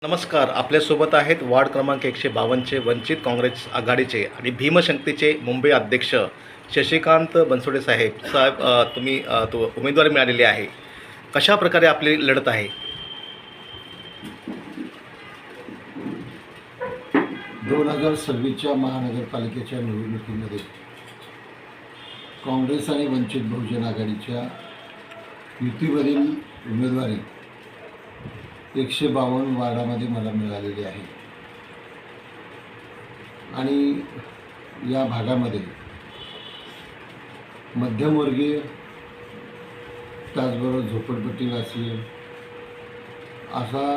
नमस्कार. आपल्यासोबत आहेत वार्ड क्रमांक 152चे वंचित काँग्रेस आघाडीचे आणि भीमशक्तीचे मुंबई अध्यक्ष शशिकांत बनसोडे साहेब. तुम्ही तो उमेदवारी मिळालेली आहे. कशा प्रकारे आपली लढत आहे? 2026च्या महानगरपालिकेच्या निवडणुकीमध्ये काँग्रेस आणि वंचित बहुजन आघाडीच्या युतीवरील उमेदवारी 152 वार्डामध्ये मला मिळालेली आहे. आणि या भागामध्ये मध्यमवर्गीय, त्याचबरोबर झोपडपट्टीवासी असा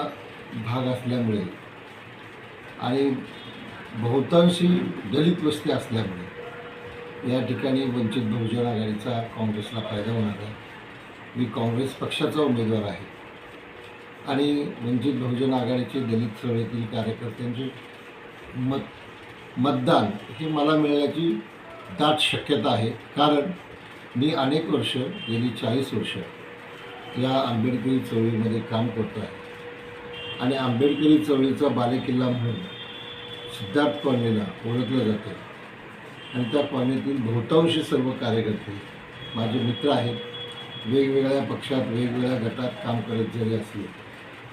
भाग असल्यामुळे आणि बहुतांशी दलित वस्ती असल्यामुळे या ठिकाणी वंचित बहुजन आघाडीचा काँग्रेसला फायदा होणार आहे. मी काँग्रेस पक्षाचा उमेदवार आहे आणि वंचित बहुजन आघाडीचे दलित चळवळीतील कार्यकर्त्यांचे मतदान हे मला मिळण्याची दाट शक्यता आहे. कारण मी अनेक वर्ष, गेली 40 वर्ष या आंबेडकरी चळवळीमध्ये काम करतो आहे आणि आंबेडकरी चळवळीचा बालेकिल्ला म्हणून सिद्धार्थ कॉलनीला ओळखलं जातं आणि त्या कॉलनीतील बहुतांशी सर्व कार्यकर्ते माझे मित्र आहेत. वेगवेगळ्या पक्षात, वेगवेगळ्या गटात काम करत जरी असले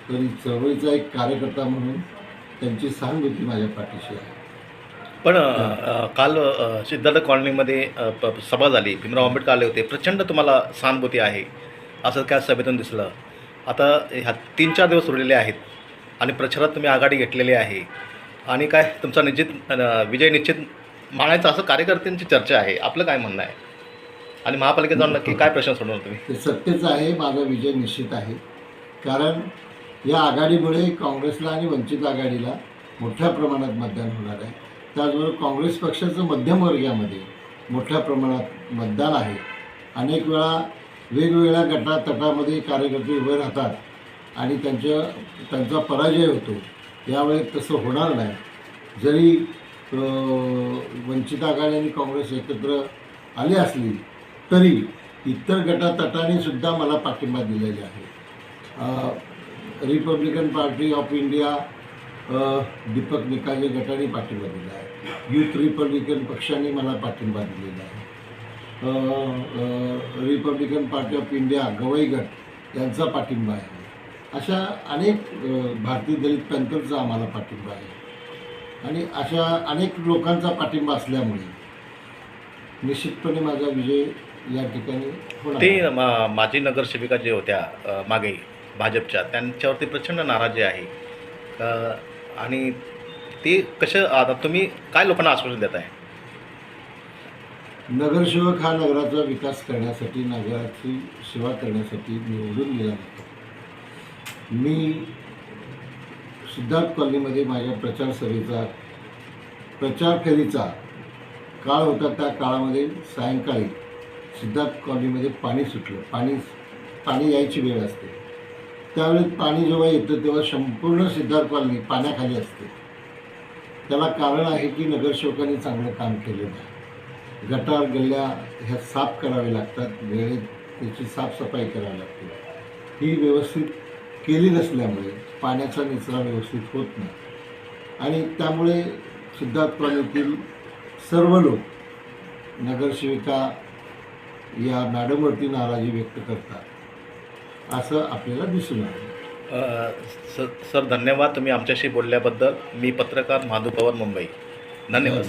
तरी चळवळीचा एक कार्यकर्ता म्हणून त्यांची सहानुभूती माझ्या पाठीशी आहे. पण काल सिद्धार्थ कॉलनीमध्ये सभा झाली, भीमराव आंबेडकर आले होते. प्रचंड तुम्हाला सहानुभूती आहे असं काय सभेतून दिसलं. आता ह्या 3-4 दिवस उरलेले आहेत आणि प्रचारात तुम्ही आघाडी घेतलेली आहे आणि काय तुमचा विजय निश्चित मानायचा असं कार्यकर्त्यांची चर्चा आहे. आपलं काय म्हणणं आहे? आणि महापालिकेत जाऊन नक्की काय प्रश्न सोडवणार तुम्ही? ते सत्यच आहे, माझा विजय निश्चित आहे. कारण या आघाडीमुळे काँग्रेसला आणि वंचित आघाडीला मोठ्या प्रमाणात मतदान होणार आहे. त्याचबरोबर काँग्रेस पक्षाचं मध्यमवर्गामध्ये मोठ्या प्रमाणात मतदान आहे. अनेक वेळा वेगवेगळ्या गटातटामध्ये कार्यकर्ते उभे राहतात आणि त्यांचा पराजय होतो. यावेळेस तसं होणार नाही. जरी वंचित आघाडी आणि काँग्रेस एकत्र आली असली तरी इतर गटातटाने सुद्धा मला पाठिंबा दिलेला आहे. Republican party of India Deepak निकाले गटाने पाठिंबा दिला आहे. युथ रिपब्लिकन पक्षाने मला पाठिंबा दिलेला आहे. Republican party of India Gavai गट यांचा पाठिंबा आहे. अशा अनेक भारतीय दलित पॅंथरचा आम्हाला पाठिंबा आहे आणि अशा अनेक लोकांचा पाठिंबा असल्यामुळे निश्चितपणे माझा विजय या ठिकाणी होणार. ते माजी नगरसेविका जे होत्या मागे भाजपच्या, त्यांच्यावरती प्रचंड नाराजी आहे आणि ते कसं, आता तुम्ही काय लोकांना आश्वासन देत आहे? नगरसेवक हा नगराचा विकास करण्यासाठी, नगराची सेवा करण्यासाठी निवडून गेला होता. मी सिद्धार्थ कॉलनीमध्ये माझ्या प्रचार फेरीचा काळ होता. त्या काळामध्ये सायंकाळी सिद्धार्थ कॉलनीमध्ये पाणी सुटलं. पाणी यायची वेळ असते. त्यावेळेस पाणी जेव्हा येतं तेव्हा संपूर्ण सिद्धार्थ कॉलनी पाण्याखाली असते. त्याला कारण आहे की नगरसेवकांनी चांगलं काम केलं नाही. गटार गल्ल्या ह्या साफ करावे लागतात, वेळेत त्याची साफसफाई करावी लागते. ही व्यवस्थित केली नसल्यामुळे पाण्याचा निचरा व्यवस्थित होत नाही आणि त्यामुळे सिद्धार्थ कॉलनीतील सर्व लोक नगरसेविका या मॅडमवरती नाराजी व्यक्त करतात असं आपल्याला दिसून आलं. सर धन्यवाद तुम्ही आमच्याशी बोलल्याबद्दल. मी पत्रकार माधू पवार, मुंबई. धन्यवाद.